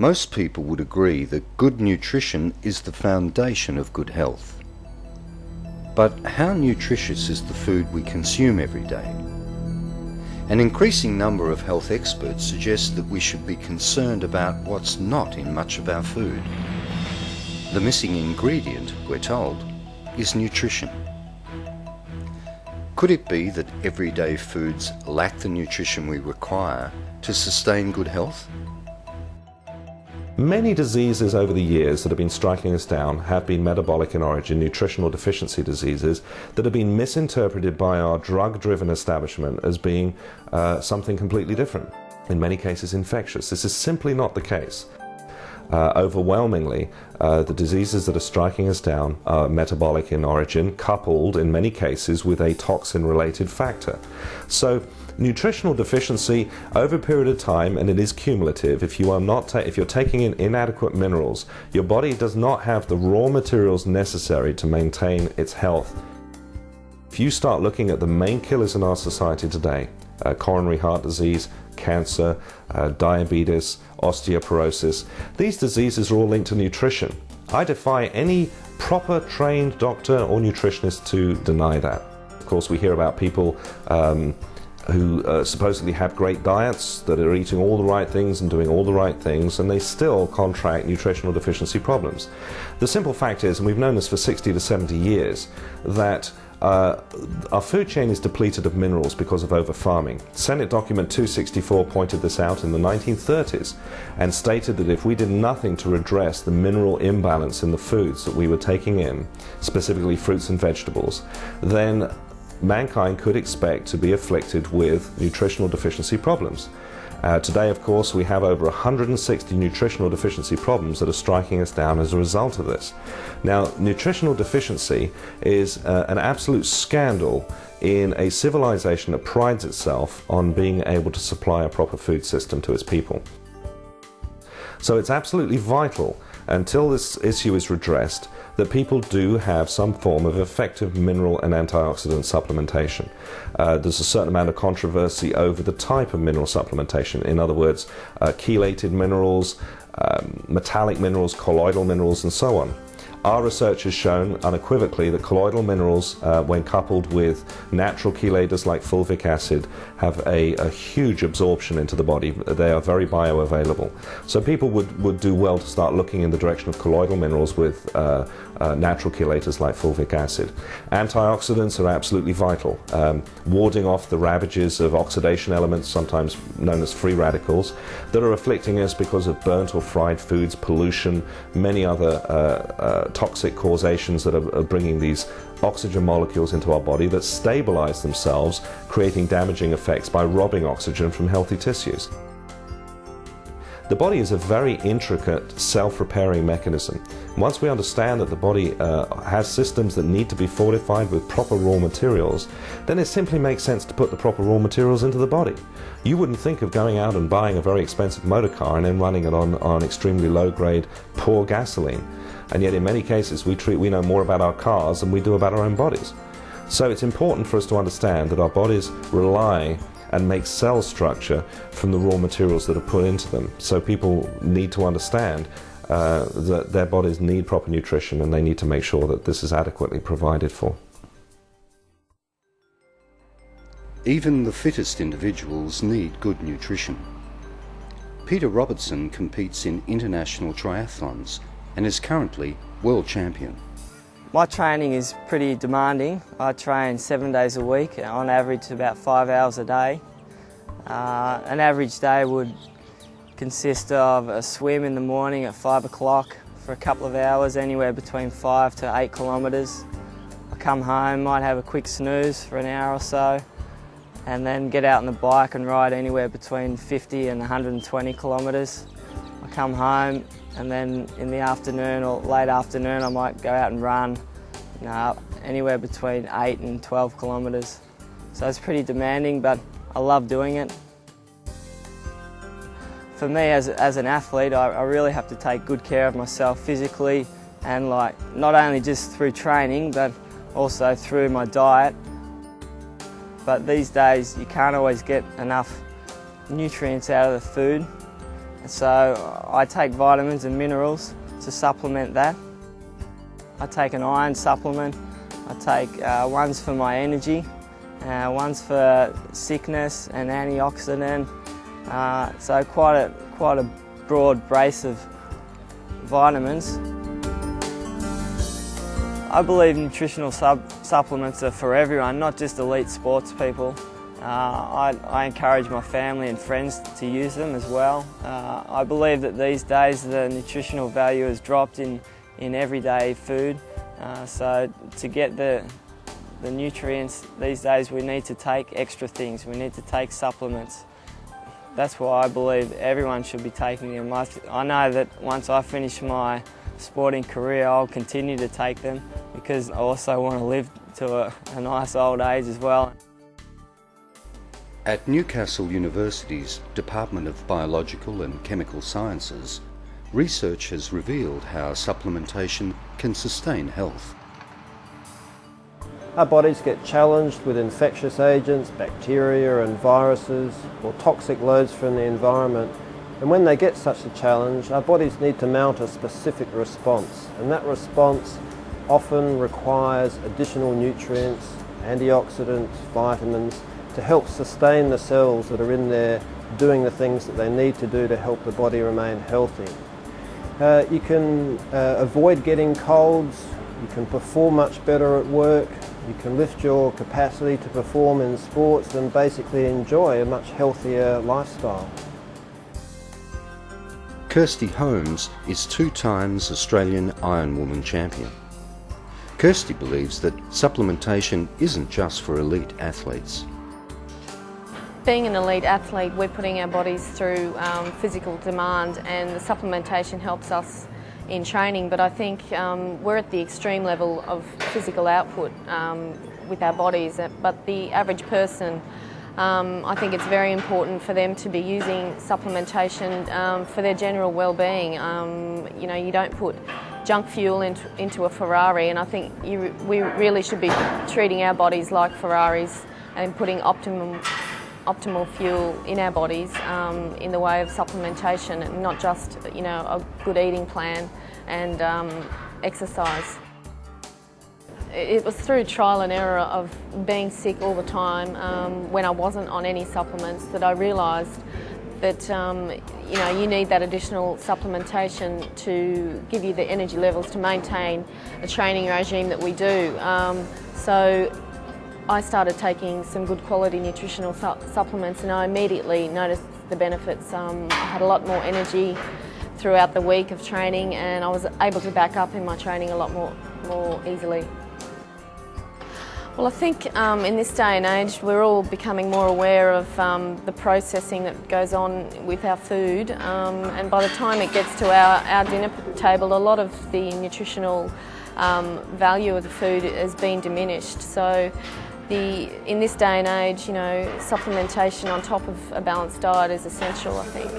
Most people would agree that good nutrition is the foundation of good health. But how nutritious is the food we consume every day? An increasing number of health experts suggest that we should be concerned about what's not in much of our food. The missing ingredient, we're told, is nutrition. Could it be that everyday foods lack the nutrition we require to sustain good health? Many diseases over the years that have been striking us down have been metabolic in origin, nutritional deficiency diseases that have been misinterpreted by our drug-driven establishment as being something completely different. In many cases infectious. This is simply not the case. Overwhelmingly, the diseases that are striking us down are metabolic in origin, coupled in many cases with a toxin-related factor. So nutritional deficiency over a period of time, and it is cumulative, if you're taking in inadequate minerals, your body does not have the raw materials necessary to maintain its health. If you start looking at the main killers in our society today, coronary heart disease, cancer, diabetes, osteoporosis, these diseases are all linked to nutrition. I defy any proper trained doctor or nutritionist to deny that. Of course, we hear about people who supposedly have great diets, that are eating all the right things and doing all the right things, and they still contract nutritional deficiency problems. The simple fact is, and we've known this for 60 to 70 years, that our food chain is depleted of minerals because of over-farming. Senate Document 264 pointed this out in the 1930s and stated that if we did nothing to redress the mineral imbalance in the foods that we were taking in, specifically fruits and vegetables, then mankind could expect to be afflicted with nutritional deficiency problems. Today, of course, we have over 160 nutritional deficiency problems that are striking us down as a result of this. Now, nutritional deficiency is an absolute scandal in a civilization that prides itself on being able to supply a proper food system to its people. So it's absolutely vital, until this issue is redressed, that people do have some form of effective mineral and antioxidant supplementation. There's a certain amount of controversy over the type of mineral supplementation. In other words, chelated minerals, metallic minerals, colloidal minerals, and so on. Our research has shown unequivocally that colloidal minerals, when coupled with natural chelators like fulvic acid, have a huge absorption into the body. They are very bioavailable. So people would do well to start looking in the direction of colloidal minerals with natural chelators like fulvic acid. Antioxidants are absolutely vital, warding off the ravages of oxidation elements, sometimes known as free radicals, that are afflicting us because of burnt or fried foods, pollution, many other toxic causations that are bringing these oxygen molecules into our body that stabilize themselves, creating damaging effects by robbing oxygen from healthy tissues. The body is a very intricate self-repairing mechanism. Once we understand that the body has systems that need to be fortified with proper raw materials, then it simply makes sense to put the proper raw materials into the body. You wouldn't think of going out and buying a very expensive motor car and then running it on extremely low-grade, poor gasoline. And yet in many cases we know more about our cars than we do about our own bodies. So it's important for us to understand that our bodies rely and make cell structure from the raw materials that are put into them. So people need to understand that their bodies need proper nutrition, and they need to make sure that this is adequately provided for. Even the fittest individuals need good nutrition. Peter Robertson competes in international triathlons and is currently world champion. My training is pretty demanding. I train 7 days a week, on average about 5 hours a day. An average day would consist of a swim in the morning at 5 o'clock for a couple of hours, anywhere between 5 to 8 kilometres. I come home, might have a quick snooze for an hour or so, and then get out on the bike and ride anywhere between 50 and 120 kilometres. I come home, and then in the afternoon or late afternoon I might go out and run, anywhere between 8 and 12 kilometres. So it's pretty demanding, but I love doing it. For me as an athlete, I really have to take good care of myself physically, and not only just through training but also through my diet. But these days you can't always get enough nutrients out of the food. So I take vitamins and minerals to supplement that. I take an iron supplement. I take ones for my energy, ones for sickness and antioxidant. So quite a broad brace of vitamins. I believe nutritional supplements are for everyone, not just elite sports people. I encourage my family and friends to use them as well. I believe that these days the nutritional value has dropped in everyday food. So to get the nutrients these days, we need to take extra things. We need to take supplements. That's why I believe everyone should be taking them. I know that once I finish my sporting career, I'll continue to take them because I also want to live to a nice old age as well. At Newcastle University's Department of Biological and Chemical Sciences, research has revealed how supplementation can sustain health. Our bodies get challenged with infectious agents, bacteria and viruses, or toxic loads from the environment. And when they get such a challenge, our bodies need to mount a specific response. And that response often requires additional nutrients, antioxidants, vitamins, to help sustain the cells that are in there doing the things that they need to do to help the body remain healthy. You can avoid getting colds, you can perform much better at work, you can lift your capacity to perform in sports and basically enjoy a much healthier lifestyle. Kirsty Holmes is 2 times Australian Ironwoman champion. Kirsty believes that supplementation isn't just for elite athletes. Being an elite athlete, we're putting our bodies through physical demand, and the supplementation helps us in training, but I think we're at the extreme level of physical output with our bodies, but the average person, I think it's very important for them to be using supplementation for their general well-being. You know, you don't put junk fuel into a Ferrari, and I think we really should be treating our bodies like Ferraris and putting optimal fuel in our bodies in the way of supplementation, and not just, you know, a good eating plan and exercise. It was through trial and error of being sick all the time when I wasn't on any supplements that I realised that you know, you need that additional supplementation to give you the energy levels to maintain a training regime that we do. So I started taking some good quality nutritional supplements, and I immediately noticed the benefits. I had a lot more energy throughout the week of training, and I was able to back up in my training a lot more easily. Well, I think in this day and age we're all becoming more aware of the processing that goes on with our food, and by the time it gets to our dinner table, a lot of the nutritional value of the food has been diminished. So in this day and age, you know, supplementation on top of a balanced diet is essential, I think.